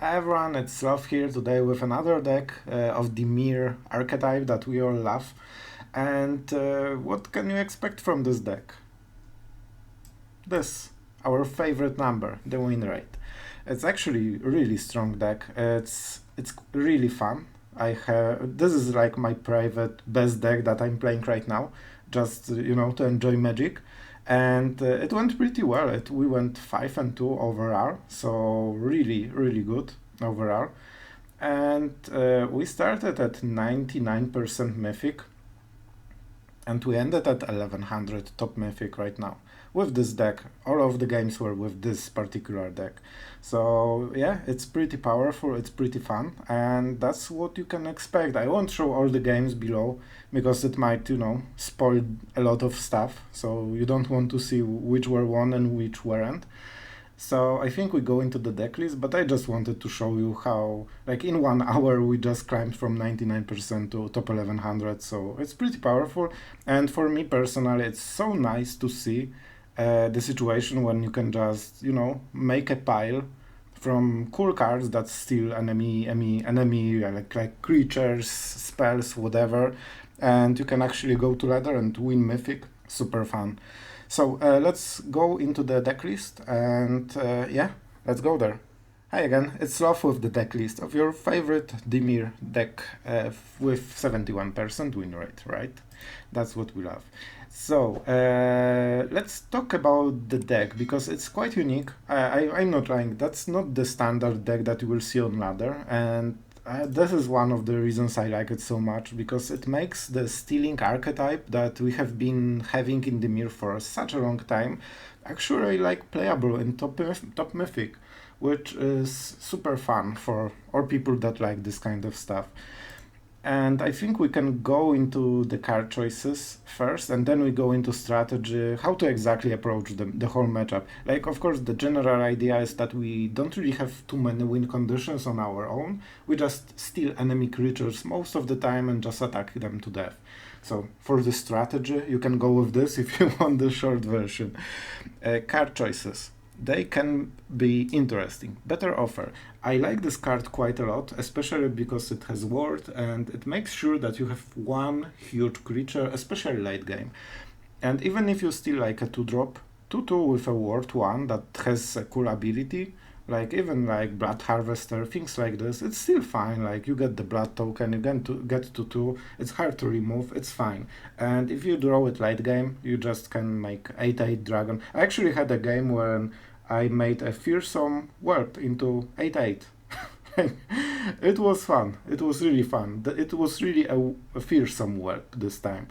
Hi everyone, it's Sloth here today with another deck of Dimir archetype that we all love. And what can you expect from this deck? This, our favorite number, the win rate. It's actually a really strong deck. It's really fun. This is like my private best deck that I'm playing right now, just to enjoy Magic. And it went pretty well. We went 5-2 overall, so really good overall. And we started at 99% Mythic, and we ended at 1100 top Mythic right now. With this deck, all of the games were with this particular deck. So yeah, it's pretty powerful, it's pretty fun, and that's what you can expect. I won't show all the games below, because it might, spoil a lot of stuff, so you don't want to see which were won and which weren't. So I think we go into the deck list, but I just wanted to show you how, like in 1 hour, we just climbed from 99% to top 1100, so it's pretty powerful. And for me personally, it's so nice to see the situation when you can just, make a pile from cool cards that steal enemy like creatures, spells, whatever, and you can actually go to ladder and win Mythic. Super fun. So let's go into the deck list, and yeah, let's go there. Hi again, it's Sloth with the deck list of your favorite Dimir deck with 71% win rate, right? That's what we love. So let's talk about the deck, because it's quite unique. I'm not lying, that's not the standard deck that you will see on ladder, and this is one of the reasons I like it so much, because it makes the stealing archetype that we have been having in Dimir for such a long time actually like playable in top Mythic, which is super fun for all people that like this kind of stuff. And I think we can go into the card choices first, and then we go into strategy, how to exactly approach the whole matchup. Like, of course, the general idea is that we don't really have too many win conditions on our own. We just steal enemy creatures most of the time and just attack them to death. So for the strategy, you can go with this if you want the short version. Card choices. They can be interesting. Better offer. I like this card quite a lot, especially because it has ward and it makes sure that you have one huge creature, especially late game. And even if you still like a 2-drop, 2-2 with a ward 1 that has a cool ability, like even like Blood Harvester, things like this, it's still fine. Like you get the blood token, you get to 2, it's hard to remove, it's fine. And if you draw it late game, you just can make 8-8 dragon. I actually had a game when I made a fearsome whelp into 8-8. It was fun. It was really fun. It was really a fearsome whelp this time.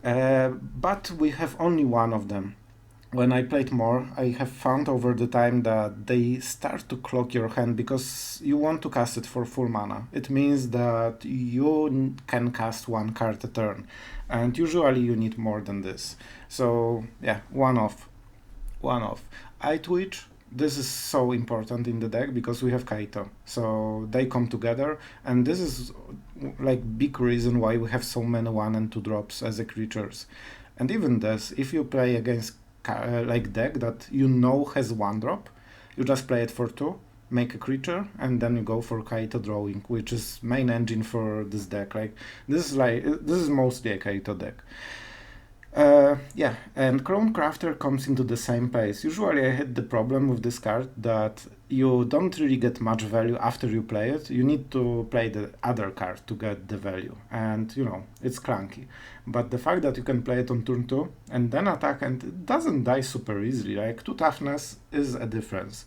But we have only one of them. When I played more, I have found over the time that they start to clog your hand because you want to cast it for full mana. It means that you can cast one card a turn, and usually you need more than this. So yeah, one off. Eyetwitch, this is so important in the deck because we have Kaito, so they come together, and this is like big reason why we have so many 1 and 2 drops as a creatures. And even this, if you play against like deck that has 1 drop, you just play it for 2, make a creature, and then you go for Kaito drawing, which is main engine for this deck. Like this is mostly a Kaito deck. Yeah, and Clone Crafter comes into the same pace. Usually I had the problem with this card that you don't really get much value after you play it. You need to play the other card to get the value, and it's clunky. But the fact that you can play it on turn 2 and then attack, and it doesn't die super easily, like 2 toughness is a difference.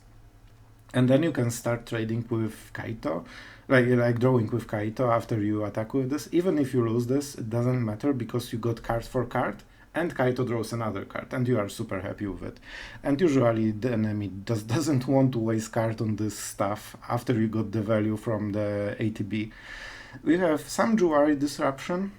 And then you can start trading with Kaito, like drawing with Kaito after you attack with this. Even if you lose this, it doesn't matter because you got card for card, and Kaito draws another card, and you are super happy with it. And usually the enemy just doesn't want to waste card on this stuff after you got the value from the ATB. We have some Jwari Disruption.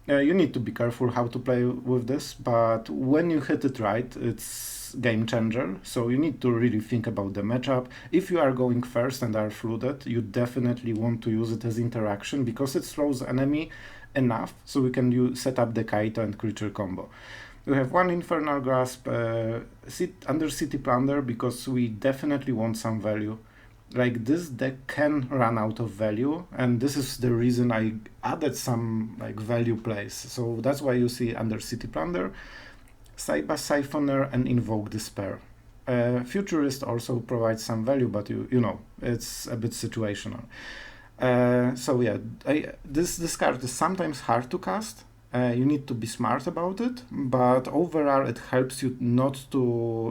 You need to be careful how to play with this, but when you hit it right, it's game changer, so you need to really think about the matchup. If you are going first and are flooded, you definitely want to use it as interaction because it slows enemy enough so we can set up the Kaito and creature combo. We have one Infernal Grasp, Undercity Plunder, because we definitely want some value Like this deck can run out of value, and this is the reason I added some like value plays. So that's why you see Undercity Plunder, Saiba Syphoner, and Invoke Despair. Futurist also provides some value, but you know, it's a bit situational. So yeah, this card is sometimes hard to cast. You need to be smart about it, but overall it helps you not to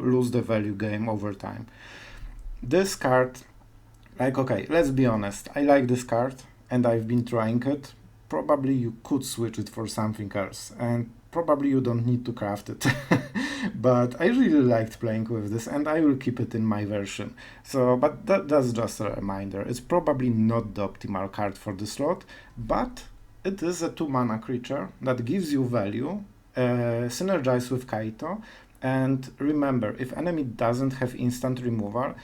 lose the value game over time. This card, like, okay, let's be honest, I like this card and I've been trying it. Probably you could switch it for something else, and probably you don't need to craft it. But I really liked playing with this, and I will keep it in my version. So, but that's just a reminder. It's probably not the optimal card for the slot, but it is a 2-mana creature that gives you value, synergize with Kaito, and remember, if enemy doesn't have instant removal,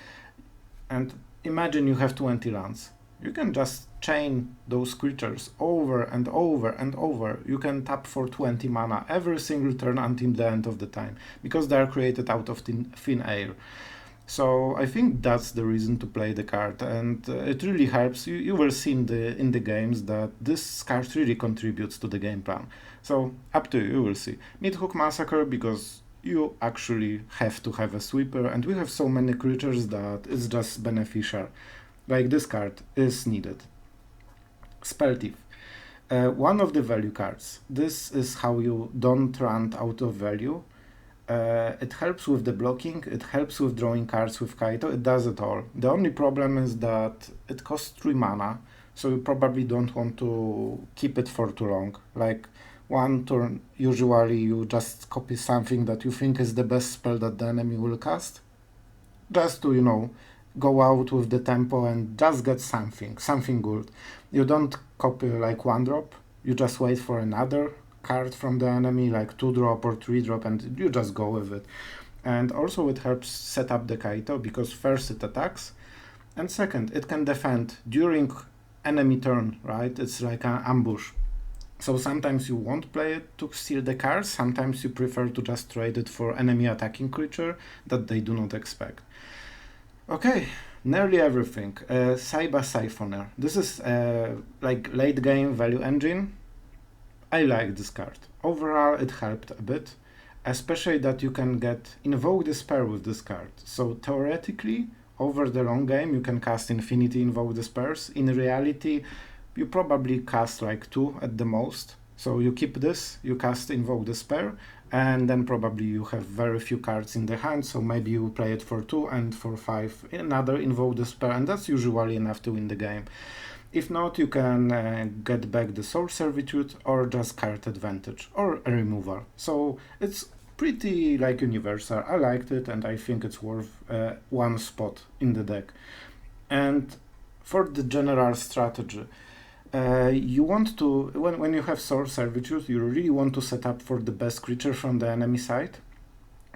and imagine you have 20 lands, you can just chain those creatures over and over and over. You can tap for 20 mana every single turn until the end of the time, because they are created out of thin air. So I think that's the reason to play the card, and it really helps. You will see in the games that this card really contributes to the game plan. So up to you, you will see. Meathook Massacre, because you actually have to have a sweeper, and we have so many creatures that it's just beneficial. Like this card is needed. Spellthief. One of the value cards. This is how you don't run out of value. It helps with the blocking, it helps with drawing cards with Kaito, it does it all. The only problem is that it costs 3 mana, so you probably don't want to keep it for too long. Like one turn, usually you just copy something that you think is the best spell that the enemy will cast, just to, you know, go out with the tempo and just get something good. You don't copy like 1-drop, you just wait for another card from the enemy, like 2-drop or 3-drop, and you just go with it. And also it helps set up the Kaito, because first it attacks, and second it can defend during enemy turn, right? It's like an ambush. So sometimes you won't play it to steal the cards, sometimes you prefer to just trade it for enemy attacking creature that they do not expect. Okay, nearly everything. Saiba Syphoner. This is like late game value engine. I like this card. Overall, it helped a bit, especially that you can get Invoke Despair with this card. So theoretically, over the long game, you can cast infinity Invoke Despairs. In reality, you probably cast like 2 at the most. So you keep this, you cast Invoke Despair, and then probably you have very few cards in the hand, so maybe you play it for 2 and for 5 another Invoke Despair, and that's usually enough to win the game. If not, you can get back the Soul Servitude or just card advantage or a removal. So it's pretty like universal. I liked it, and I think it's worth one spot in the deck. And for the general strategy, you want to, when you have Soul Servitude, you really want to set up for the best creature from the enemy side.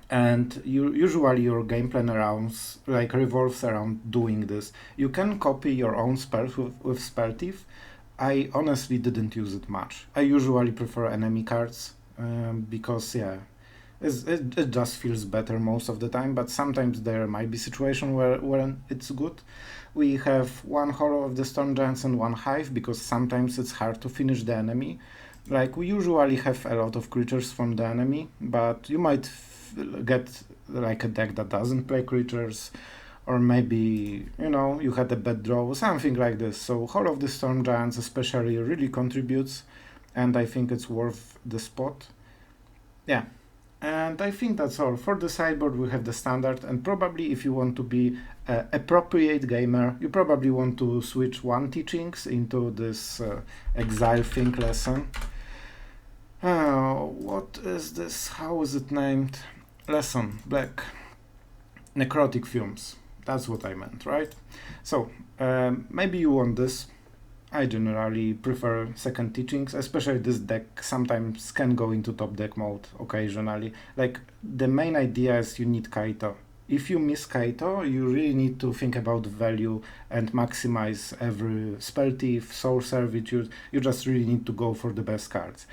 And usually your game plan revolves around doing this. You can copy your own spells with Spellthief. I honestly didn't use it much. I usually prefer enemy cards because it just feels better most of the time, but sometimes there might be situation where it's good. We have 1 Horror of the Storm Giants and 1 Hive, because sometimes it's hard to finish the enemy. Like, we usually have a lot of creatures from the enemy, but you might get like a deck that doesn't play creatures, or maybe, you know, you had a bad draw, something like this. So Hall of the Storm Giants especially really contributes, and I think it's worth the spot. Yeah, and I think that's all. For the sideboard we have the standard, and probably if you want to be an appropriate gamer, you probably want to switch 1 teachings into this Exile Think lesson. What is this? How is it named? Lesson, Black. Necrotic Fumes. That's what I meant, right? So, maybe you want this. I generally prefer second teachings, especially this deck sometimes can go into top deck mode occasionally. Like, the main idea is you need Kaito. If you miss Kaito, you really need to think about value and maximize every Spellthief, Soul Servitude. You just really need to go for the best cards.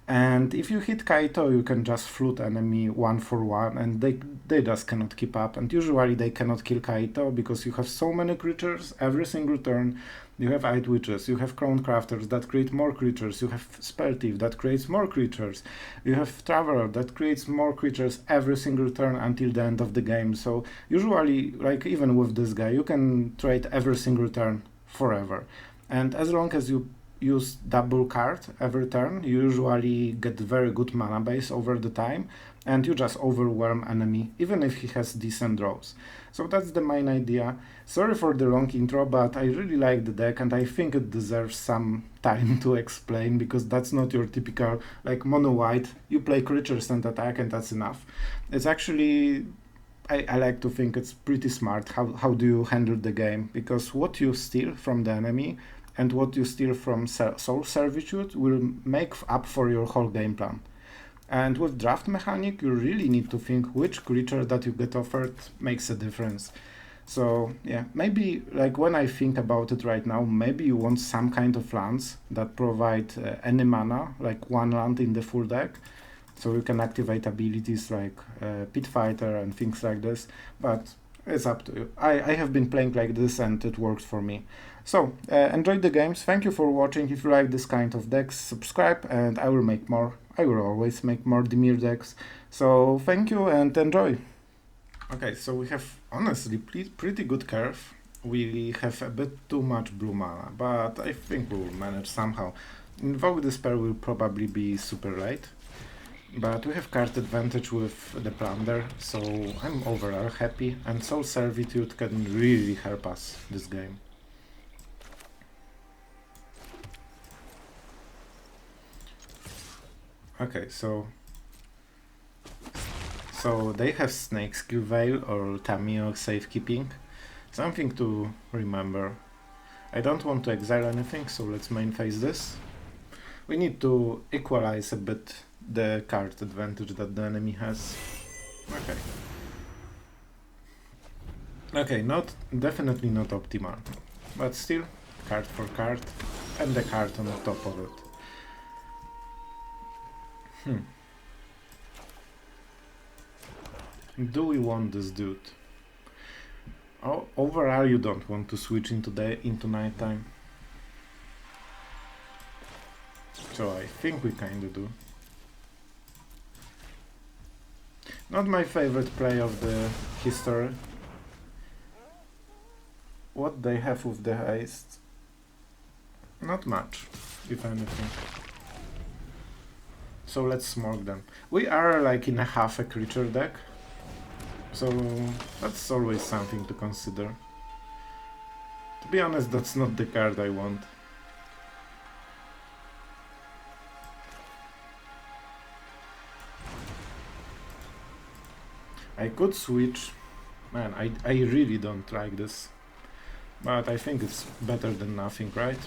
And if you hit Kaito, you can just float enemy 1 for 1, and they just cannot keep up. And usually they cannot kill Kaito because you have so many creatures every single turn. You have Eyetwitches, you have Crown Crafters that create more creatures, you have Spellthief that creates more creatures, you have Traveler that creates more creatures every single turn until the end of the game. So usually, like even with this guy, you can trade every single turn forever. And as long as you use double card every turn, you usually get very good mana base over the time, and you just overwhelm enemy even if he has decent draws. So that's the main idea. Sorry for the long intro, but I really like the deck and I think it deserves some time to explain, because that's not your typical like mono white, you play creatures and attack and that's enough. It's actually, I like to think it's pretty smart how do you handle the game, because what you steal from the enemy and what you steal from Soul Servitude will make up for your whole game plan. And with draft mechanic, you really need to think which creature that you get offered makes a difference. So yeah, maybe like when I think about it right now, maybe you want some kind of lands that provide any mana, like 1 land in the full deck, so you can activate abilities like Pit Fighter and things like this, but it's up to you. I have been playing like this and it works for me. So enjoy the games, thank you for watching. If you like this kind of decks, subscribe and I will make more. I will always make more Dimir decks. So thank you and enjoy. Okay, so we have honestly pretty good curve. We have a bit too much blue mana, but I think we will manage somehow. Invoke Despair will probably be super late, but we have card advantage with the Plunder, so I'm overall happy, and Soul Servitude can really help us this game. Okay, so they have Snake Skill Veil or Tamiyo Safekeeping. Something to remember. I don't want to exile anything, so let's main phase this. We need to equalize a bit the card advantage that the enemy has. Okay. Okay, definitely not optimal, but still card for card, and the card on the top of it. Do we want this dude? Oh, overall you don't want to switch into nighttime. So I think we kinda do. Not my favorite play of the history. What they have with the haste? Not much, if anything. So let's smoke them. We are like in a half a creature deck, so that's always something to consider. To be honest, that's not the card I want. I could switch. Man, I really don't like this. But I think it's better than nothing, right?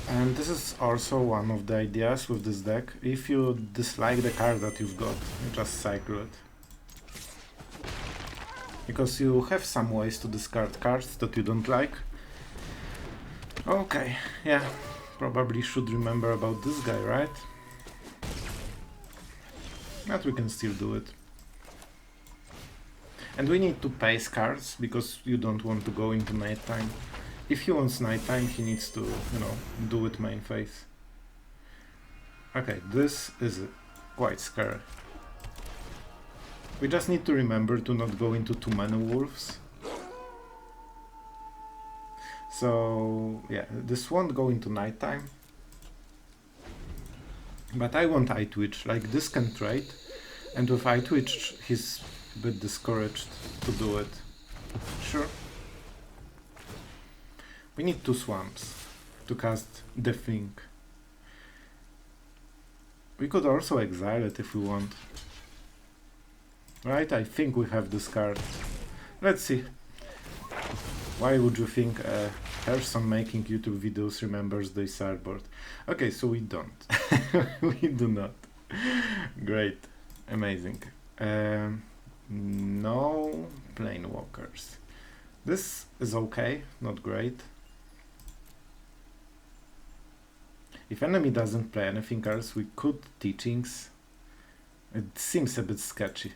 And this is also one of the ideas with this deck. If you dislike the card that you've got, you just cycle it. Because you have some ways to discard cards that you don't like. Okay, yeah, probably should remember about this guy, right? But we can still do it. And we need to pace cards, because you don't want to go into nighttime. If he wants nighttime, he needs to, you know, do it main phase. Okay, this is quite scary. We just need to remember to not go into too many wolves. So, yeah, this won't go into nighttime. But I want Eyetwitch, like this can trade. And with Eyetwitch, he's a bit discouraged to do it. Sure. We need 2 swamps to cast the thing. We could also exile it if we want. Right, I think we have this card. Let's see. Why would you think a person making YouTube videos remembers the sideboard? Okay, so we don't. We do not. Great. Amazing. No Planewalkers. This is okay, not great. If enemy doesn't play anything else, we could Teachings. It seems a bit sketchy.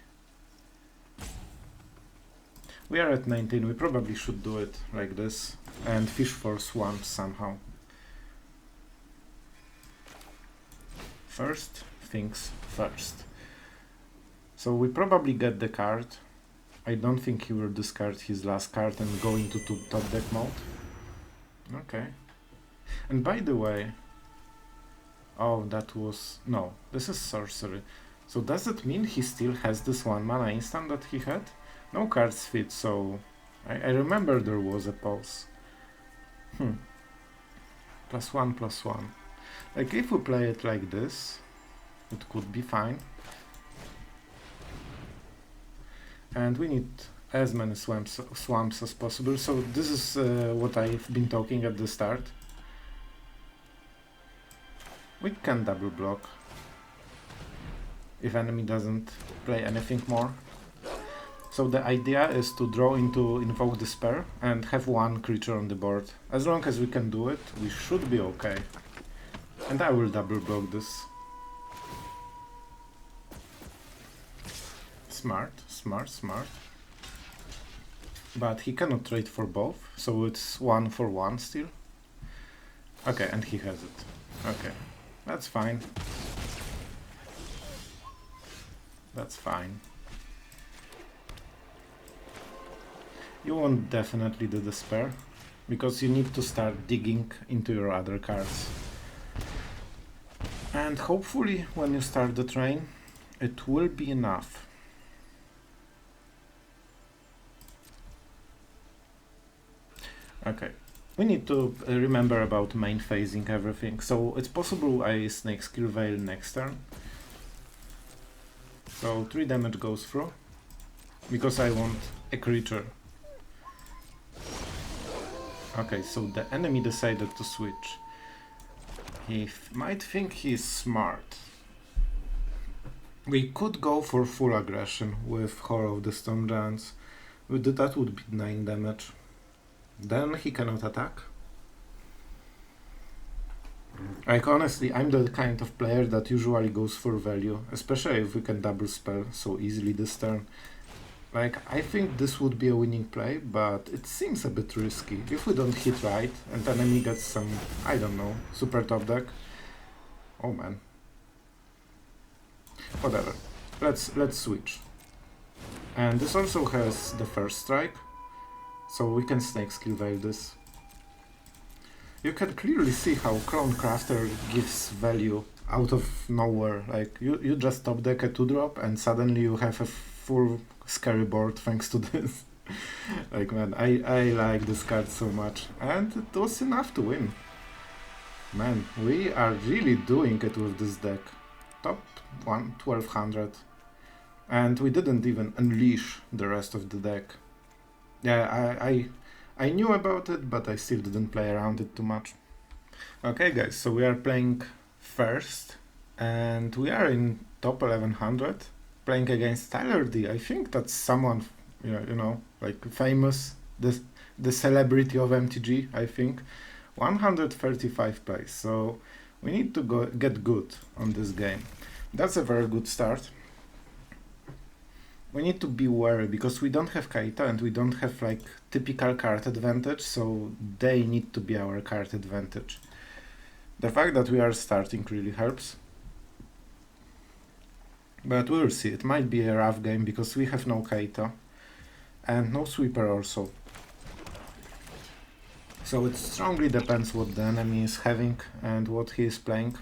We are at 19, we probably should do it like this and fish for swamps somehow. First things first. So we probably get the card. I don't think he will discard his last card and go into top deck mode. Okay. And by the way, oh, that was... no, this is sorcery. So does it mean he still has this 1 mana instant that he had? No cards fit, so... I remember there was a pulse. +1/+1. Like, if we play it like this, it could be fine. And we need as many swamps as possible, so this is what I've been talking at the start. We can double block if enemy doesn't play anything more. So the idea is to draw into Invoke Despair and have 1 creature on the board. As long as we can do it, we should be okay. And I will double block this. Smart, smart, smart. But he cannot trade for both, so it's 1 for 1 still. Okay, and he has it. Okay, that's fine. That's fine. You want definitely the Despair, because you need to start digging into your other cards. And hopefully when you start the train, it will be enough. Okay, we need to remember about main phasing everything. So it's possible I Snakeskill Veil next turn. So 3 damage goes through, because I want a creature. Okay, so the enemy decided to switch. He might think he's smart. We could go for full aggression with Horror of the Storm Giants. That would be 9 damage. Then he cannot attack. Like, honestly, I'm the kind of player that usually goes for value, especially if we can double spell so easily this turn. Like, I think this would be a winning play, but it seems a bit risky. If we don't hit right and enemy gets some, I don't know, super top deck. Oh man. Whatever. Let's switch. And this also has the first strike, so we can Snakeskill Veil this. You can clearly see how Crown Crafter gives value out of nowhere. Like, you just top deck a 2-drop and suddenly you have a full scary board thanks to this. Like, man, I like this card so much. And it was enough to win. Man, we are really doing it with this deck. Top 1200. And we didn't even unleash the rest of the deck. Yeah, I knew about it, but I still didn't play around it too much. Okay guys, so we are playing first, and we are in top 1100, playing against Tyler D. I think that's someone, you know, like famous, the celebrity of MTG, I think. 135 plays, so we need to get good on this game. That's a very good start. We need to be wary because we don't have Kaito and we don't have like typical card advantage, so they need to be our card advantage. The fact that we are starting really helps. But we'll see, it might be a rough game because we have no Kaito and no Sweeper also. So it strongly depends what the enemy is having and what he is playing.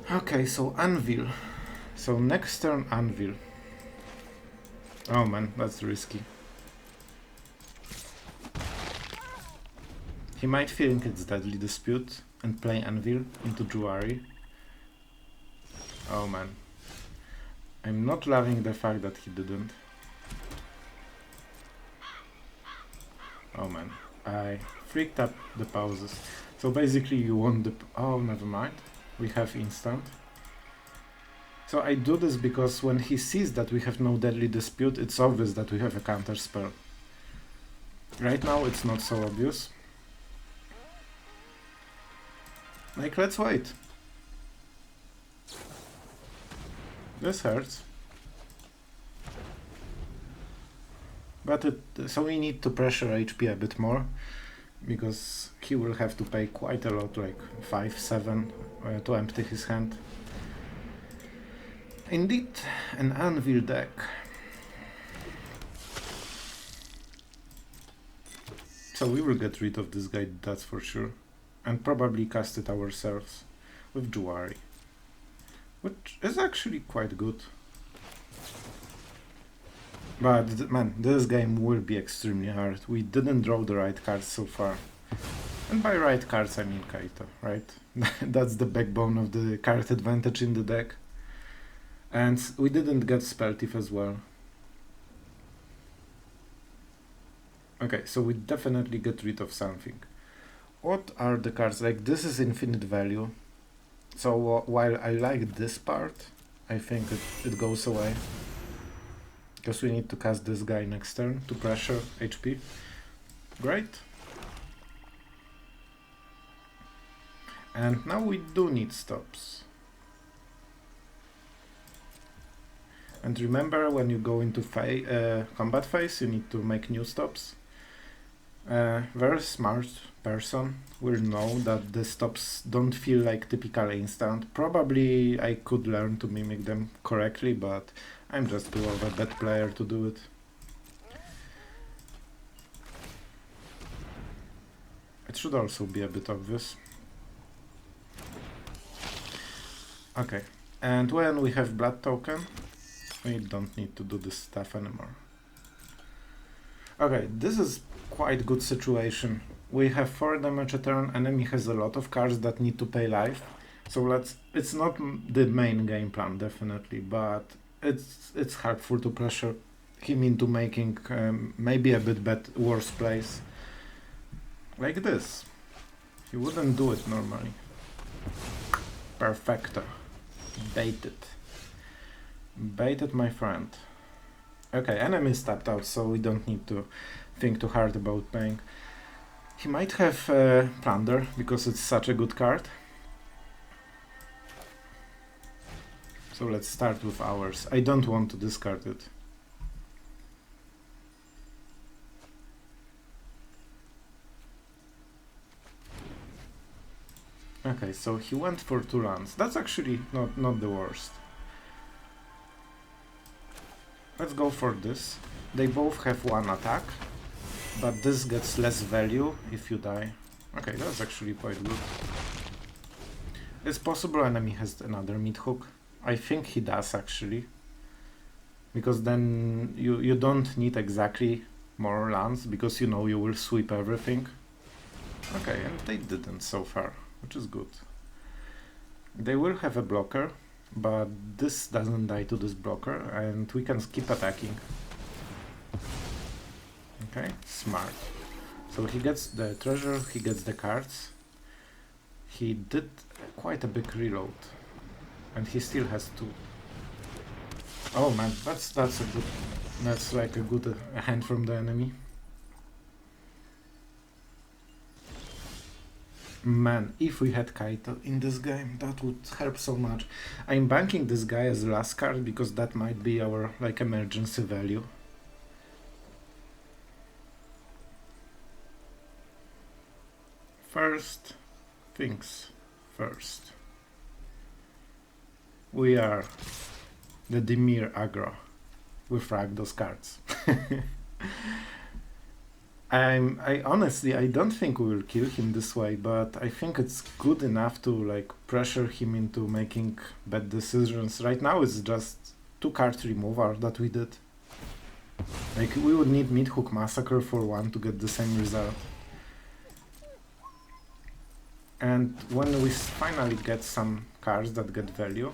Okay, so Anvil. So next turn Anvil. Oh man, that's risky. He might think it's Deadly Dispute and play Anvil into Jwari. Oh man. I'm not loving the fact that he didn't. Oh man, I freaked up the pauses. So basically you want the... oh, never mind. We have instant. So I do this because when he sees that we have no Deadly Dispute, it's obvious that we have a counter spell. Right now it's not so obvious. Like, let's wait. This hurts. But so we need to pressure HP a bit more, because he will have to pay quite a lot, like 5, 7, to empty his hand. Indeed, an Anvil deck. So we will get rid of this guy, that's for sure. And probably cast it ourselves with Jwari, which is actually quite good. But man, this game will be extremely hard. We didn't draw the right cards so far. And by right cards I mean Kaito, right? That's the backbone of the card advantage in the deck. And we didn't get Spellthief as well. Okay, so we definitely get rid of something. What are the cards? Like, this is infinite value. So while I like this part, I think it goes away. Because we need to cast this guy next turn to pressure HP. Great. And now we do need stops. And remember, when you go into combat phase, you need to make new stops. Very smart person will know that the stops don't feel like typical instant. Probably I could learn to mimic them correctly, but I'm just too of a bad player to do it. It should also be a bit obvious. Okay, and when we have blood token, we don't need to do this stuff anymore. Okay, this is quite good situation. We have 4 damage a turn, enemy has a lot of cards that need to pay life. So it's not the main game plan, definitely, but it's helpful to pressure him into making maybe a bit worse plays. Like this. He wouldn't do it normally. Perfecto. Baited. Baited, my friend. Okay, enemy is tapped out, so we don't need to think too hard about playing. He might have Plunder, because it's such a good card. So let's start with ours. I don't want to discard it. Okay, so he went for 2 lands. That's actually not the worst. Let's go for this. They both have 1 attack, but this gets less value if you die. Okay, that's actually quite good. It's possible enemy has another Meathook. I think he does actually. Because then you don't need exactly more lands, because you know you will sweep everything. Okay, and they didn't so far, which is good. They will have a blocker, but this doesn't die to this blocker, and we can keep attacking. Okay, smart. So he gets the treasure, he gets the cards. He did quite a big reload, and he still has 2. Oh man, that's a good, that's like a good hand from the enemy. Man, if we had Kaito in this game, that would help so much. I'm banking this guy as last card because that might be our like emergency value. First things first. We are the Dimir aggro. We frag those cards. I honestly, I don't think we will kill him this way, but I think it's good enough to like pressure him into making bad decisions. Right now it's just 2 card removal that we did. Like, we would need Meathook Massacre for 1 to get the same result. And when we finally get some cards that get value...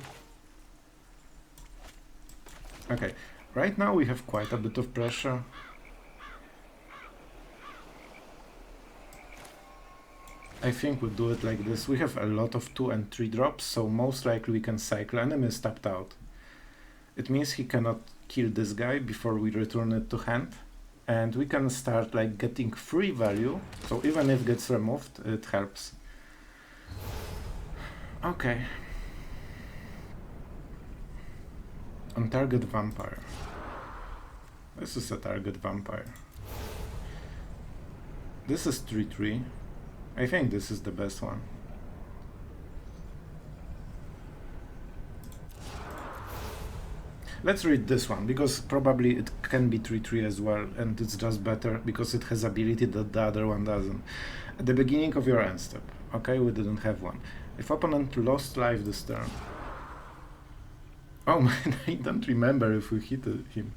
Okay, right now we have quite a bit of pressure. I think we'll do it like this. We have a lot of 2 and 3 drops, so most likely we can cycle. Enemy is tapped out. It means he cannot kill this guy before we return it to hand. And we can start like getting free value, so even if it gets removed, it helps. Okay. On target vampire. This is a target vampire. This is 3/3. I think this is the best one. Let's read this one, because probably it can be 3/3 as well, and it's just better because it has ability that the other one doesn't. At the beginning of your end step. Okay, we didn't have one. If opponent lost life this turn. Oh man, I don't remember if we hit him.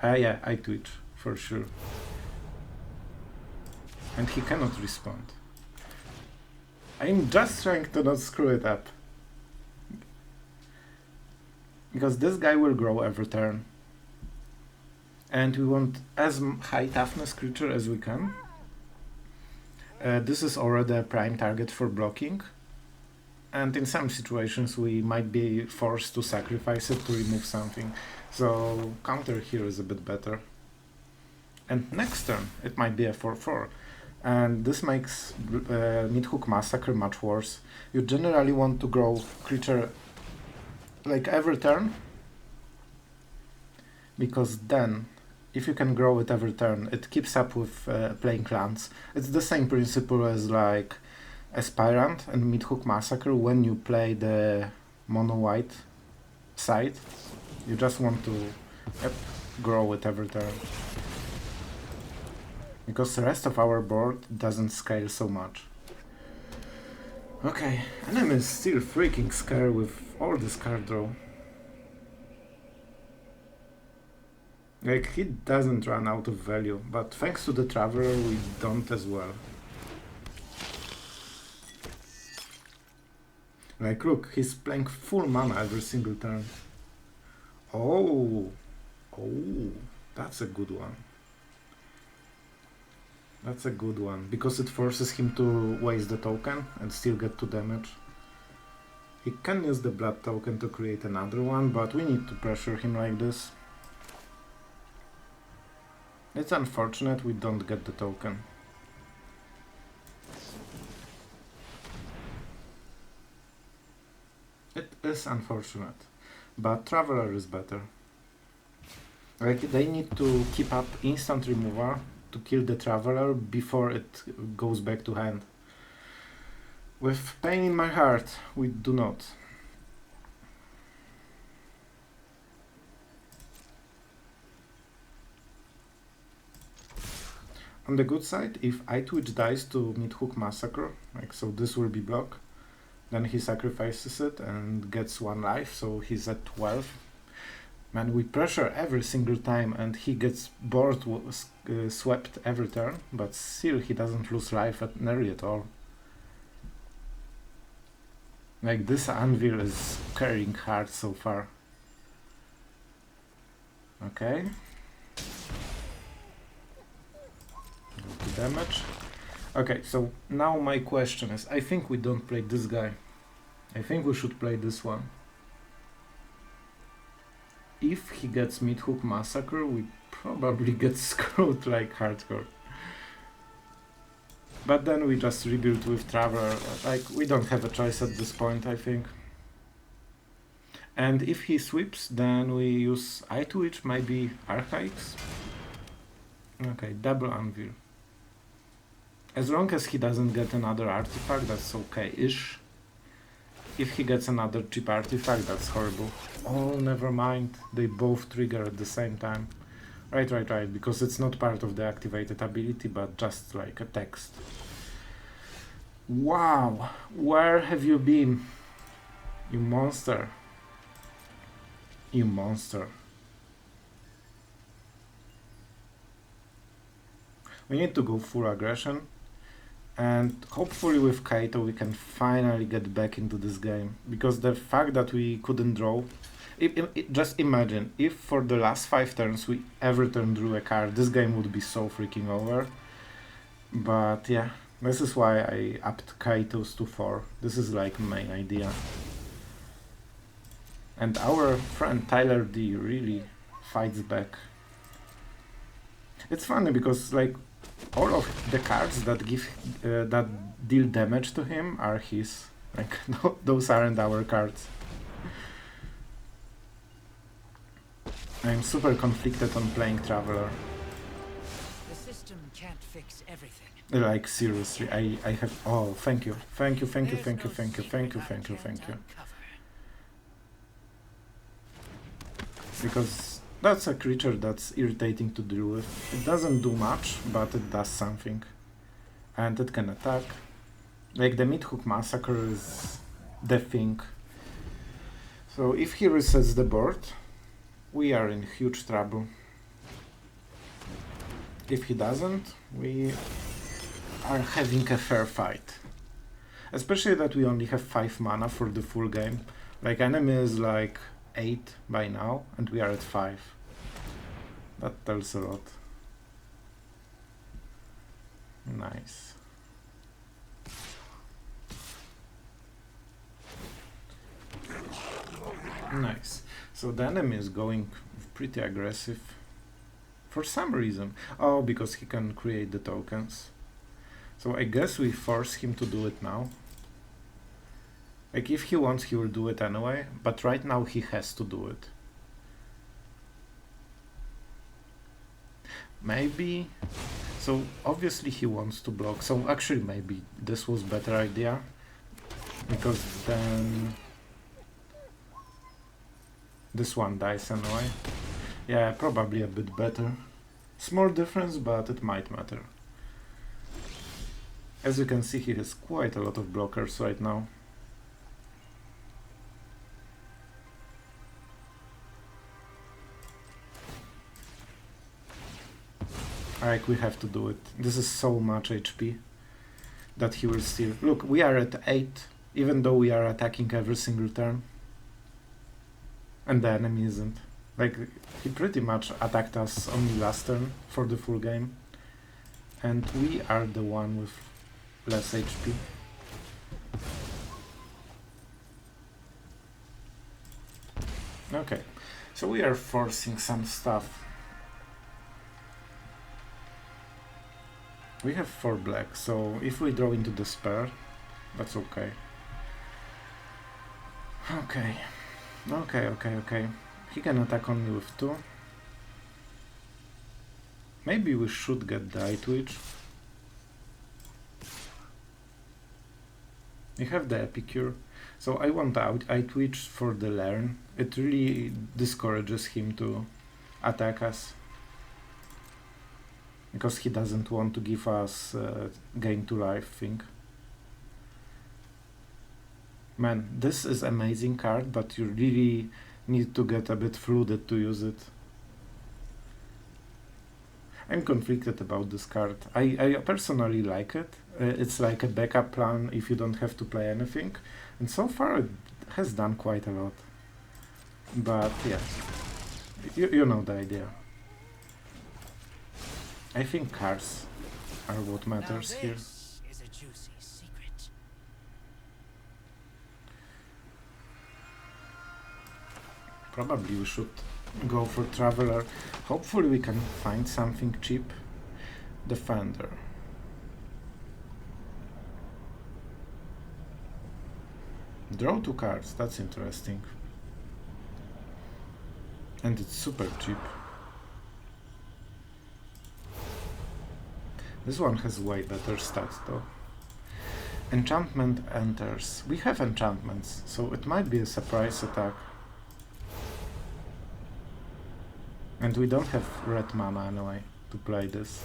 Yeah, Eyetwitch, for sure. And he cannot respond. I'm just trying to not screw it up. Because this guy will grow every turn. And we want as high toughness creature as we can. This is already a prime target for blocking. And in some situations we might be forced to sacrifice it to remove something. So counter here is a bit better. And next turn it might be a 4/4. And this makes Meathook Massacre much worse. You generally want to grow creature like every turn, because then if you can grow it every turn, it keeps up with playing lands. It's the same principle as like Aspirant and Meathook Massacre. When you play the mono white side, you just want to grow it every turn, because the rest of our board doesn't scale so much. Okay, and I'm still freaking scared with all this card draw. Like, he doesn't run out of value, but thanks to the Traveler we don't as well. Like, look, he's playing full mana every single turn. Oh, that's a good one. That's a good one, because it forces him to waste the token and still get 2 damage. He can use the blood token to create another one, but we need to pressure him like this. It's unfortunate we don't get the token. It is unfortunate, but Traveler is better. Like, they need to keep up instant removal to kill the Traveler before it goes back to hand. With pain in my heart, we do not. On the good side, if Eyetwitch dies to Meathook Massacre, like so this will be block, then he sacrifices it and gets 1 life, so he's at 12. Man, we pressure every single time and he gets bored, swept every turn, but still he doesn't lose life nearly at all. Like, this Anvil is carrying hard so far. Okay. Go to damage. Okay, so now my question is, I think we don't play this guy. I think we should play this one. If he gets Meathook Massacre, we probably get screwed like hardcore. But then we just rebuild with Traveler. Like, we don't have a choice at this point, I think. And if he sweeps, then we use Eyetwitch, maybe Archaics. Okay, double Anvil. As long as he doesn't get another artifact, that's okay-ish. If he gets another cheap artifact, that's horrible. Oh, never mind. They both trigger at the same time. Right, because it's not part of the activated ability, but just like a text. Wow, where have you been? You monster. You monster. We need to go full aggression. And hopefully with Kaito we can finally get back into this game. Because the fact that we couldn't draw... just imagine, if for the last 5 turns we every turn drew a card, this game would be so freaking over. But yeah, this is why I upped Kaito's to 4. This is like my idea. And our friend Tyler D really fights back. It's funny because like all of the cards that give that deal damage to him are his. Like, no, those aren't our cards. I'm super conflicted on playing Traveler. The system can't fix everything. Like, seriously, I have... Oh, thank you. Thank you, thank you, thank you, thank you, thank you, thank you, thank you. Because that's a creature that's irritating to deal with. It doesn't do much, but it does something. And it can attack. Like, the Meathook Massacre is the thing. So if he resets the board, we are in huge trouble. If he doesn't, we are having a fair fight. Especially that we only have 5 mana for the full game. Like, enemy is like 8 by now, and we are at 5. That tells a lot. Nice. Nice. So the enemy is going pretty aggressive. For some reason. Oh, because he can create the tokens. So I guess we force him to do it now. Like, if he wants, he will do it anyway, but right now he has to do it. Maybe... So, obviously he wants to block, so actually maybe this was better idea, because then... This one dies anyway. Yeah, probably a bit better. Small difference, but it might matter. As you can see, he has quite a lot of blockers right now. Like, we have to do it. This is so much HP that he will steal. Look, we are at 8, even though we are attacking every single turn. And the enemy isn't. Like, he pretty much attacked us only last turn for the full game. And we are the one with less HP. Okay, so we are forcing some stuff. We have 4 black, so if we draw into Despair, that's okay. Okay. He can attack only with 2. Maybe we should get the Eyetwitch. We have the Epicure, so I want the Eyetwitch for the Learn. It really discourages him to attack us. Because he doesn't want to give us gain to life thing. Man, this is amazing card, but you really need to get a bit flooded to use it. I'm conflicted about this card. I personally like it. It's like a backup plan if you don't have to play anything. And so far it has done quite a lot. But yeah, you know the idea. I think cards are what matters here. Is a juicy secret. Probably we should go for Traveler. Hopefully we can find something cheap. Defender. Draw 2 cards, that's interesting. And it's super cheap. This one has way better stats though. Enchantment enters. We have enchantments, so it might be a surprise attack. And we don't have red mana anyway to play this.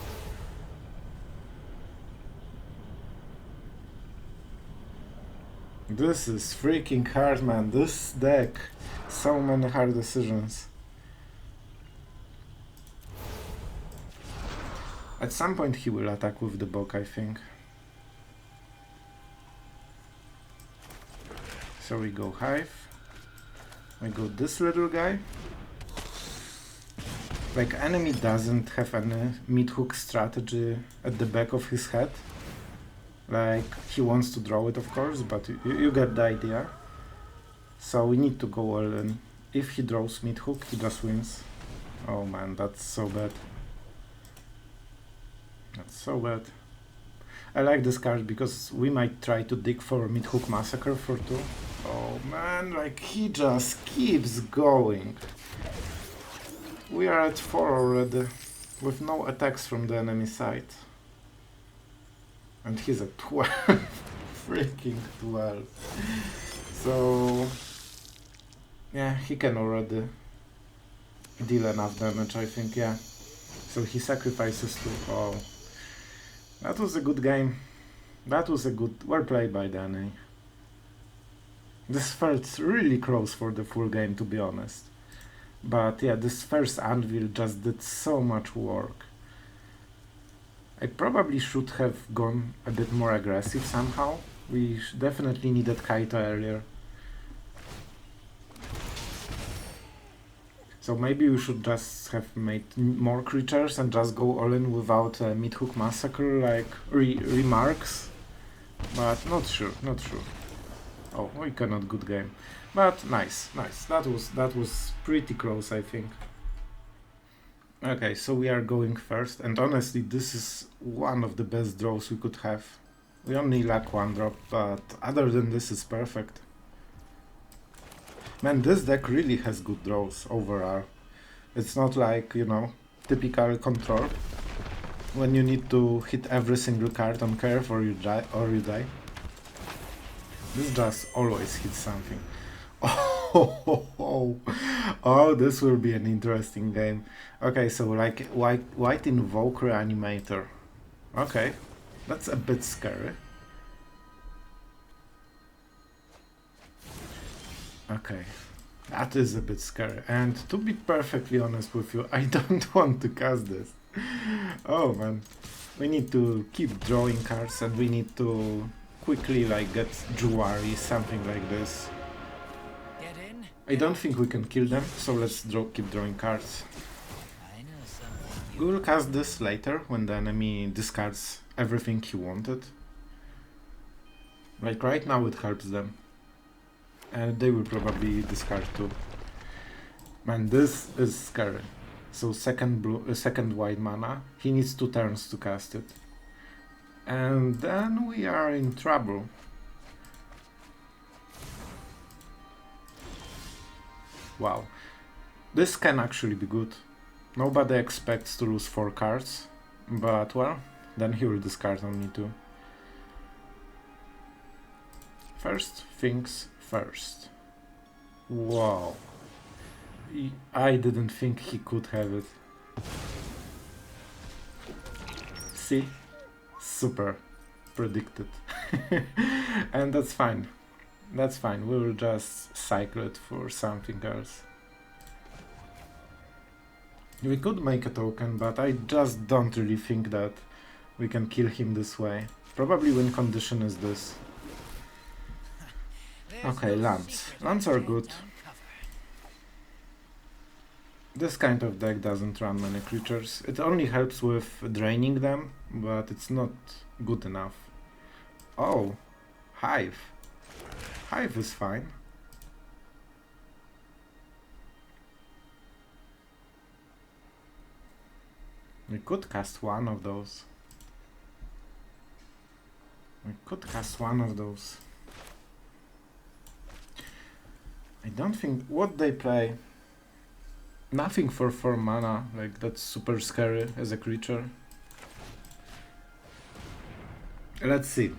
This is freaking hard, man. This deck. So many hard decisions. At some point he will attack with the Bok, I think. So we go Hive. We go this little guy. Like, enemy doesn't have any Meathook strategy at the back of his head. Like, he wants to draw it, of course, but you get the idea. So we need to go all in. If he draws Meathook, he just wins. Oh man, that's so bad. That's so bad. I like this card because we might try to dig for Meathook Massacre for 2. Oh man, like he just keeps going. We are at 4 already, with no attacks from the enemy side. And he's at 12. Freaking 12. So yeah, he can already deal enough damage, I think, yeah. So he sacrifices 2. Oh. That was a good game. That was a good... well played by Danny. This felt really close for the full game, to be honest. But yeah, this first anvil just did so much work. I probably should have gone a bit more aggressive somehow. We definitely needed Kaito earlier. So maybe we should just have made more creatures and just go all in without Meathook Massacre, like remarks. But not sure, not sure. Oh, we cannot good game. But nice, nice. That was pretty close, I think. Okay, so we are going first, and honestly, this is one of the best draws we could have. We only lack 1 drop, but other than this, it's perfect. Man, this deck really has good draws overall. It's not like, you know, typical control, when you need to hit every single card on curve or you die. This just always hits something. Oh, this will be an interesting game. Okay, so like white Invoke Reanimator. Okay, that's a bit scary. Okay, that is a bit scary. And to be perfectly honest with you, I don't want to cast this. Oh man, we need to keep drawing cards and we need to quickly like get Jwari, something like this. I don't think we can kill them, so let's keep drawing cards. We will cast this later when the enemy discards everything he wanted. Like right now it helps them. And they will probably discard too. Man, this is scary. So second white mana. He needs 2 turns to cast it. And then we are in trouble. Wow. This can actually be good. Nobody expects to lose 4 cards. But well, then he will discard only 2. First things first. Wow. I didn't think he could have it. See? Super. Predicted. And that's fine. That's fine. We will just cycle it for something else. We could make a token, but I just don't really think that we can kill him this way. Probably win condition is this. Okay, lands. Lands are good. This kind of deck doesn't run many creatures. It only helps with draining them, but it's not good enough. Oh, Hive. Hive is fine. We could cast one of those. I don't think what they play. Nothing for 4 mana, like that's super scary as a creature. Let's see.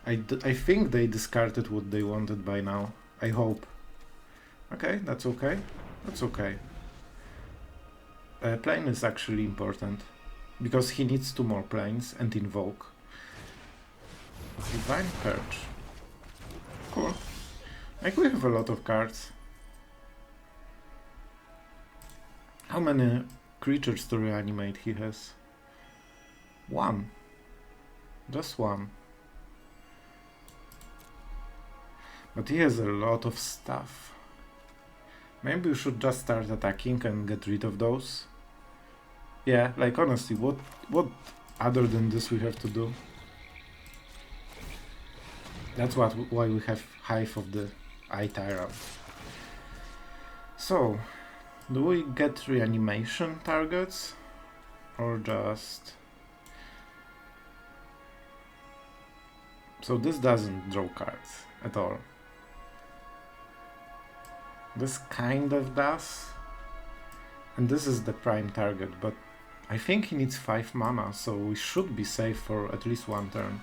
I think they discarded what they wanted by now. I hope. Okay, that's okay. That's okay. Plane is actually important, because he needs 2 more planes and invoke. Divine Purge. Cool. Like we have a lot of cards. How many creatures to reanimate he has? 1. Just 1. But he has a lot of stuff. Maybe we should just start attacking and get rid of those. Yeah, like honestly, what other than this we have to do? That's why we have Hive of the Eye Tyrant. So, do we get reanimation targets? Or just... So this doesn't draw cards at all. This kind of does. And this is the prime target, but I think he needs 5 mana, so we should be safe for at least 1 turn.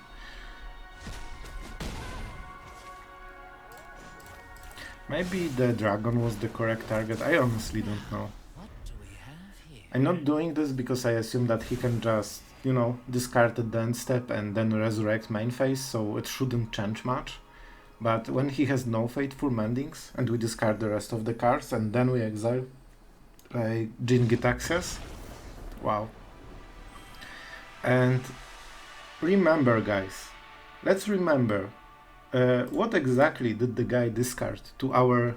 Maybe the dragon was the correct target, I honestly don't know. What do we have here? I'm not doing this because I assume that he can just, you know, discard at the end step and then resurrect main phase, so it shouldn't change much. But when he has no Fateful Mendings and we discard the rest of the cards and then we exile, like Jin Gitaxias, wow. And remember guys, let's remember, what exactly did the guy discard to our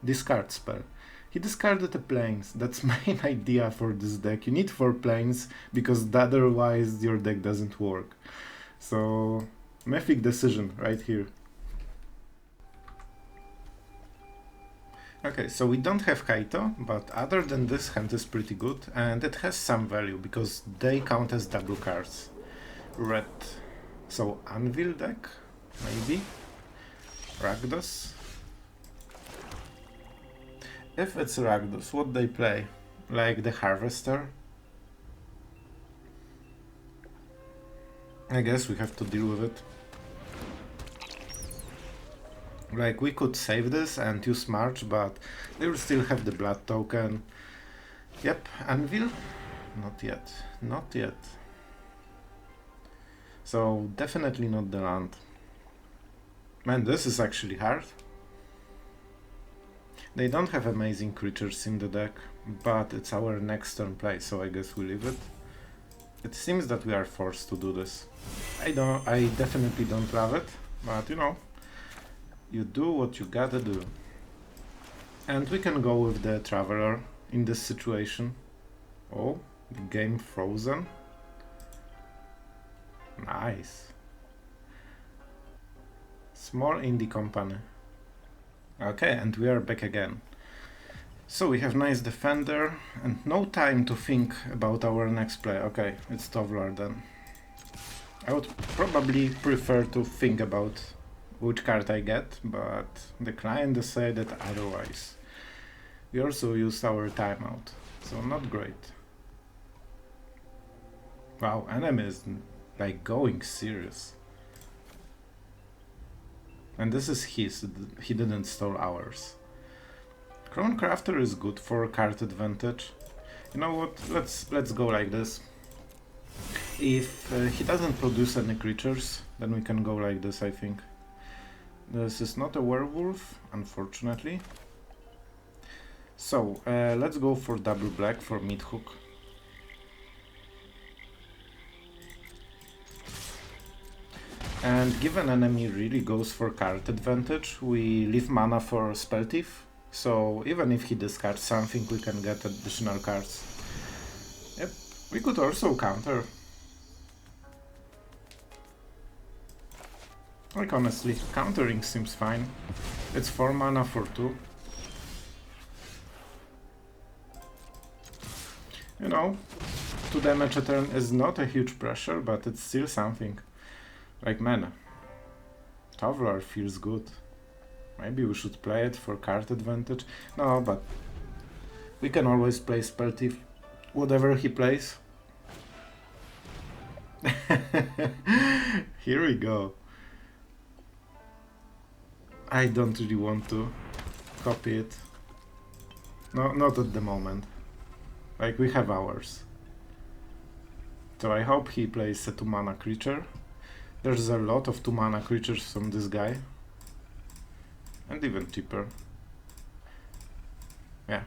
discard spell? He discarded a planes. That's main idea for this deck. You need 4 planes because otherwise your deck doesn't work. So, Mythic decision right here. Okay, so we don't have Kaito, but other than this, hand is pretty good, and it has some value because they count as double cards. Red, so Anvil deck, maybe. Rakdos. If it's Rakdos, what they play? Like the Harvester? I guess we have to deal with it. Like, we could save this and use March, but they will still have the blood token. Yep, Anvil? Not yet. Not yet. So, definitely not the land. Man, this is actually hard. They don't have amazing creatures in the deck, but it's our next turn play, so I guess we leave it. It seems that we are forced to do this. I definitely don't love it, but you know, you do what you gotta do. And we can go with the Traveler in this situation. Oh, the game frozen. Nice. Small indie company. Okay, and we are back again. So we have nice defender and no time to think about our next play. Okay, it's Tovlar then. I would probably prefer to think about which card I get, but the client decided otherwise. We also used our timeout, so not great. Wow, enemy is like going serious. And this is his, he didn't steal ours. Cronecrafter is good for card advantage. You know what, let's go like this. If he doesn't produce any creatures, then we can go like this, I think. This is not a werewolf, unfortunately. So, let's go for double black for Meathook. And given enemy really goes for card advantage, we leave mana for Spellthief. So even if he discards something, we can get additional cards. Yep, we could also counter. Like honestly, countering seems fine. It's 4 mana for 2. You know, 2 damage a turn is not a huge pressure, but it's still something. Like, man, Tovlar feels good. Maybe we should play it for card advantage. No, but we can always play Spellthief, whatever he plays. Here we go. I don't really want to copy it. No, not at the moment. Like, we have ours. So I hope he plays a 2 mana creature. There's a lot of 2 mana creatures from this guy. And even cheaper. Yeah,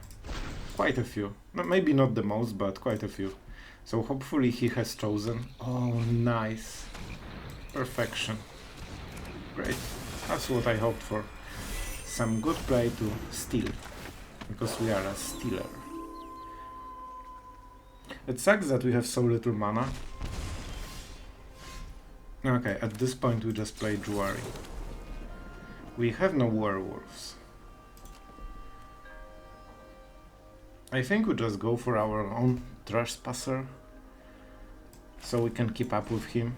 quite a few. Maybe not the most, but quite a few. So hopefully he has chosen. Oh, nice. Perfection. Great. That's what I hoped for. Some good play to steal. Because we are a stealer. It sucks that we have so little mana. Okay, at this point we just play Jwari. We have no werewolves. I think we just go for our own Trespasser, so we can keep up with him.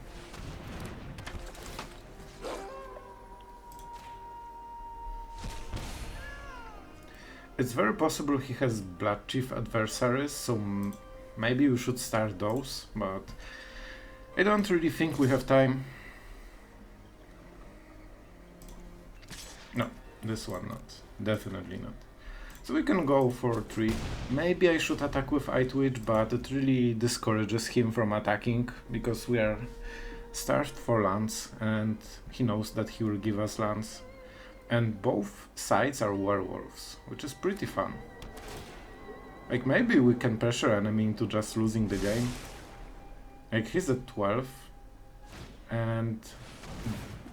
It's very possible he has Blood Chief adversaries, so maybe we should start those, but I don't really think we have time. No, this one not. Definitely not. So we can go for 3. Maybe I should attack with Eyetwitch, but it really discourages him from attacking, because we are starved for lands, and he knows that he will give us lands. And both sides are werewolves, which is pretty fun. Like, maybe we can pressure enemy into just losing the game. Like, he's at 12, and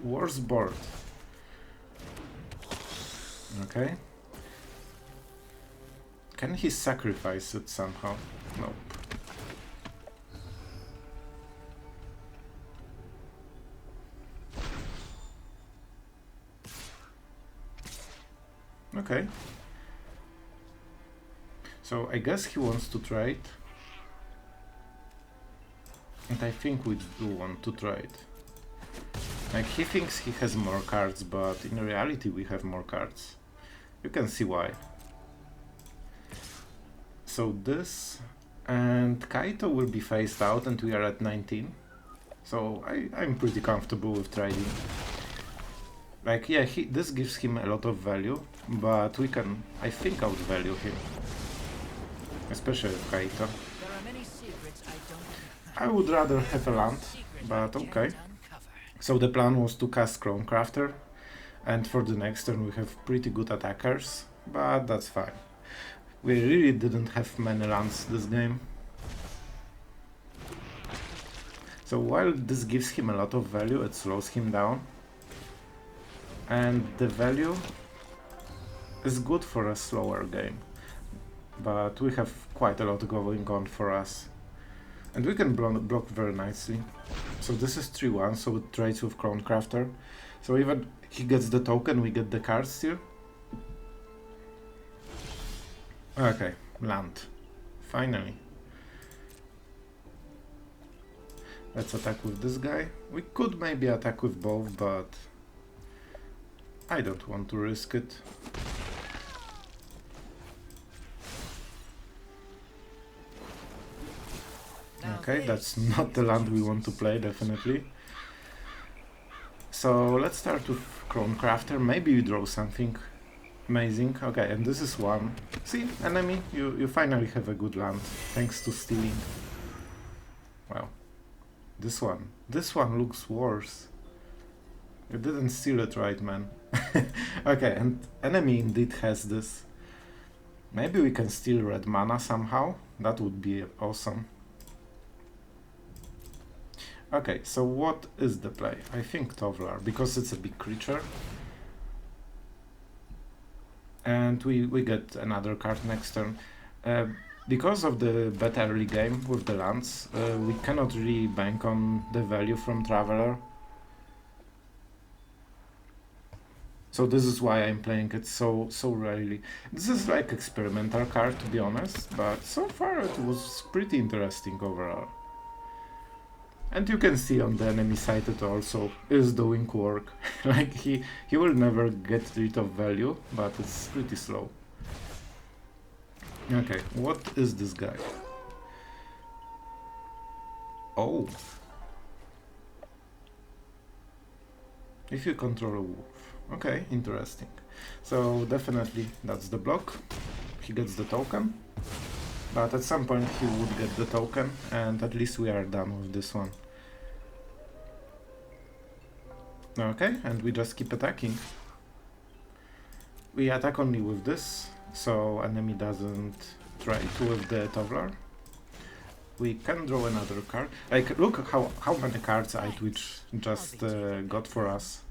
worst board. Okay. Can he sacrifice it somehow? Nope. Okay. So I guess he wants to trade. And I think we do want to trade. Like, he thinks he has more cards, but in reality we have more cards. You can see why. So this and Kaito will be phased out and we are at 19. So I'm pretty comfortable with trading. Like, yeah, this gives him a lot of value, but we can, I think, outvalue him. Especially with Kaito. I would rather have a land, but okay. So the plan was to cast Cronecrafter, and for the next turn we have pretty good attackers, but that's fine. We really didn't have many lands this game. So while this gives him a lot of value, it slows him down. And the value is good for a slower game. But we have quite a lot going on for us. And we can block very nicely. So this is 3-1, so it trades with Cronecrafter. So even he gets the token, we get the card still. Okay, land. Finally. Let's attack with this guy. We could maybe attack with both, but I don't want to risk it. Okay, that's not the land we want to play, definitely. So let's start with Cronecrafter. Maybe we draw something amazing. Okay, and this is one. See, enemy, you finally have a good land, thanks to stealing. Well, this one looks worse. You didn't steal it right, man. Okay, and enemy indeed has this. Maybe we can steal red mana somehow. That would be awesome. Okay, so what is the play? I think Tovlar, because it's a big creature. And we get another card next turn. Because of the bad early game with the lands, we cannot really bank on the value from Traveler. So this is why I'm playing it so rarely. This is like experimental card, to be honest, but so far it was pretty interesting overall. And you can see on the enemy side it also is doing work. Like he will never get rid of value, but it's pretty slow. Okay, what is this guy? Oh. If you control a wolf. Okay, interesting. So definitely that's the block. He gets the token. But at some point he would get the token, and at least we are done with this one. Okay, and we just keep attacking. We attack only with this, so enemy doesn't try to with the Tovlar. We can draw another card. Like, look how many cards Eyetwitch just got for us.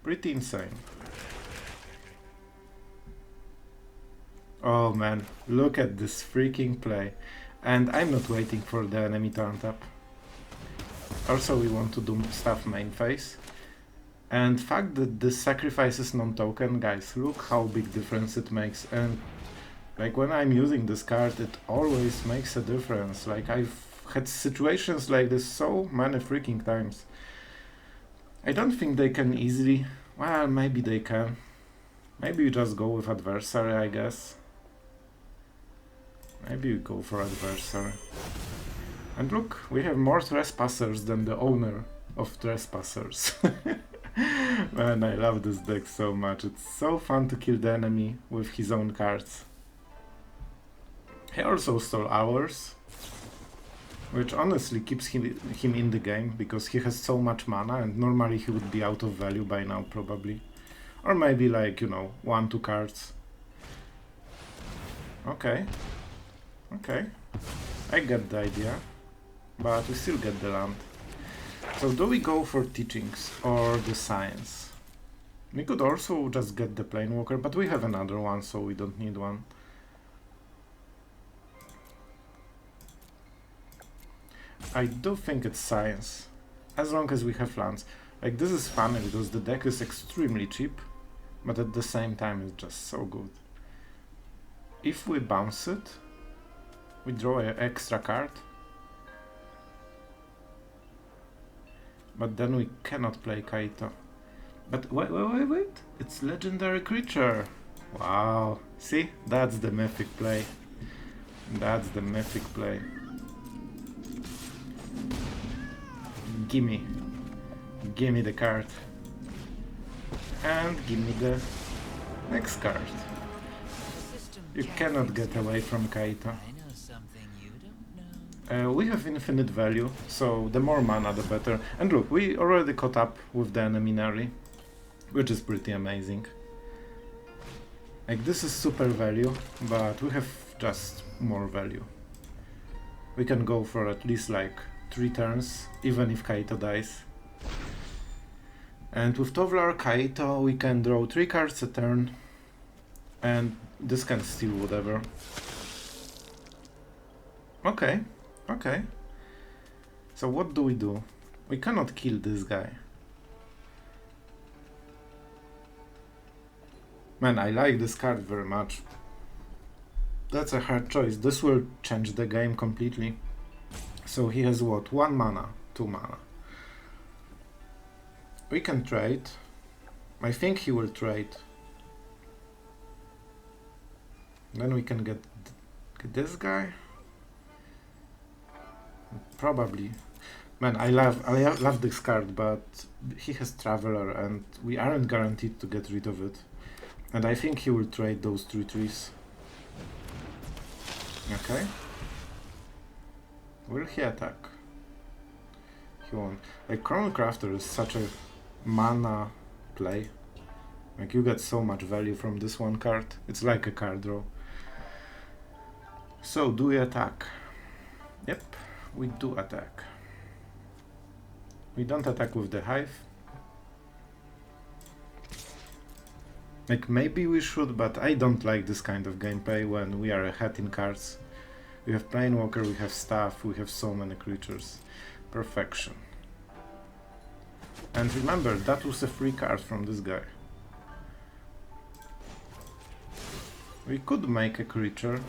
Pretty insane. Oh man, look at this freaking play. And I'm not waiting for the enemy to untap. Also, we want to do stuff main phase. And fact that this sacrifices non-token, guys, look how big difference it makes. And like when I'm using this card, it always makes a difference. Like I've had situations like this so many freaking times. I don't think they can easily, well, maybe they can. Maybe you just go with adversary, I guess. Maybe you go for adversary. And look, we have more trespassers than the owner of trespassers. Man, I love this deck so much. It's so fun to kill the enemy with his own cards. He also stole ours, which honestly keeps him in the game, because he has so much mana and normally he would be out of value by now probably. Or maybe like, you know, 1-2 cards. Okay. Okay. I get the idea. But we still get the land. So do we go for teachings or the science? We could also just get the Planewalker, but we have another one, so we don't need one. I do think it's science, as long as we have lands. Like, this is funny because the deck is extremely cheap, but at the same time it's just so good. If we bounce it, we draw an extra card. But then we cannot play Kaito. But wait, it's legendary creature. Wow, see, that's the mythic play. That's the mythic play. Gimme the card. And give me the next card. You cannot get away from Kaito. We have infinite value, so the more mana the better. And look, we already caught up with the enemy early, which is pretty amazing. Like, this is super value, but we have just more value. We can go for at least like 3 turns, even if Kaito dies. And with Tovlar Kaito we can draw 3 cards a turn, and this can steal whatever. Okay. Okay, so what do? We cannot kill this guy. Man, I like this card very much. That's a hard choice. This will change the game completely. So he has what? 1 mana, 2 mana. We can trade. I think he will trade. Then we can get this guy. Probably. Man, I love this card, but he has Traveler and we aren't guaranteed to get rid of it. And I think he will trade those 3 trees. Okay. Will he attack? He won't. Like, Chronocrafter is such a mana play. Like, you get so much value from this one card. It's like a card draw. So, do we attack? Yep. We do attack. We don't attack with the Hive. Like, maybe we should, but I don't like this kind of gameplay when we are ahead in cards. We have Planewalker, we have Staff, we have so many creatures. Perfection. And remember, that was a free card from this guy. We could make a creature,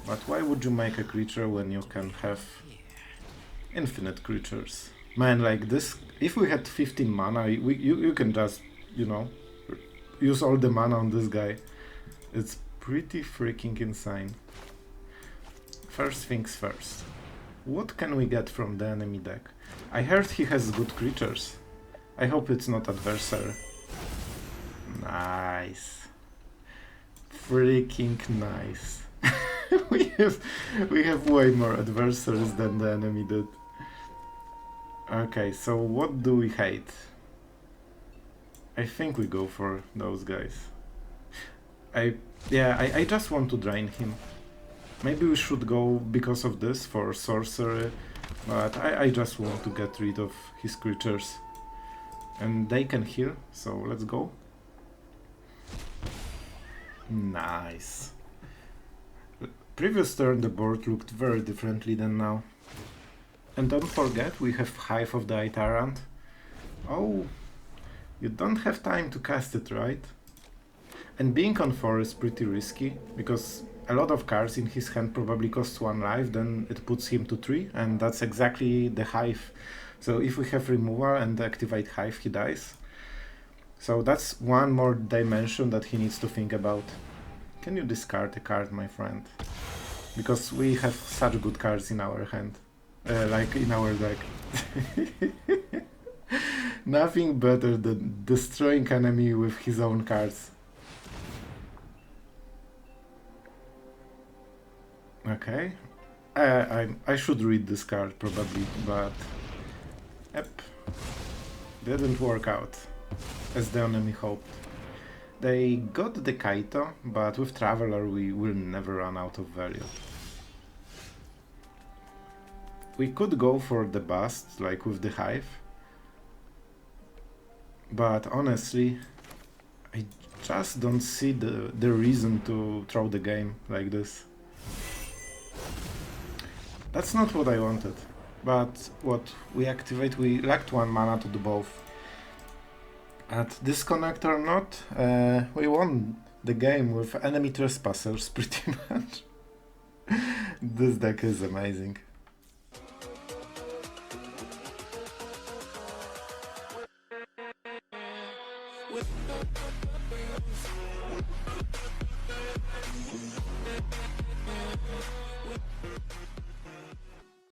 but why would you make a creature when you can have infinite creatures? Man, like this, if we had 15 mana, you can just, you know, use all the mana on this guy. It's pretty freaking insane. First things first. What can we get from the enemy deck? I heard he has good creatures. I hope it's not adversary. Nice. Freaking nice. we have way more adversaries than the enemy did. Okay, so what do we hate? I think we go for those guys. I just want to drain him. Maybe we should go because of this for sorcery, but I just want to get rid of his creatures. And they can heal, so let's go. Nice. Previous turn the board looked very differently than now. And don't forget, we have Hive of the Eye Tyrant. Oh, you don't have time to cast it, right? And being on 4 is pretty risky, because a lot of cards in his hand probably cost 1 life, then it puts him to 3, and that's exactly the Hive. So if we have removal and activate Hive, he dies. So that's one more dimension that he needs to think about. Can you discard a card, my friend? Because we have such good cards in our hand. Like in our deck. Nothing better than destroying enemy with his own cards. Okay. I should read this card probably, but... Yep. Didn't work out as the enemy hoped. They got the Kaito, but with Traveler we will never run out of value. We could go for the bust, like with the Hive. But honestly, I just don't see the reason to throw the game like this. That's not what I wanted. But what we activate, we lacked 1 mana to do both. At disconnect or not, we won the game with enemy trespassers pretty much. This deck is amazing.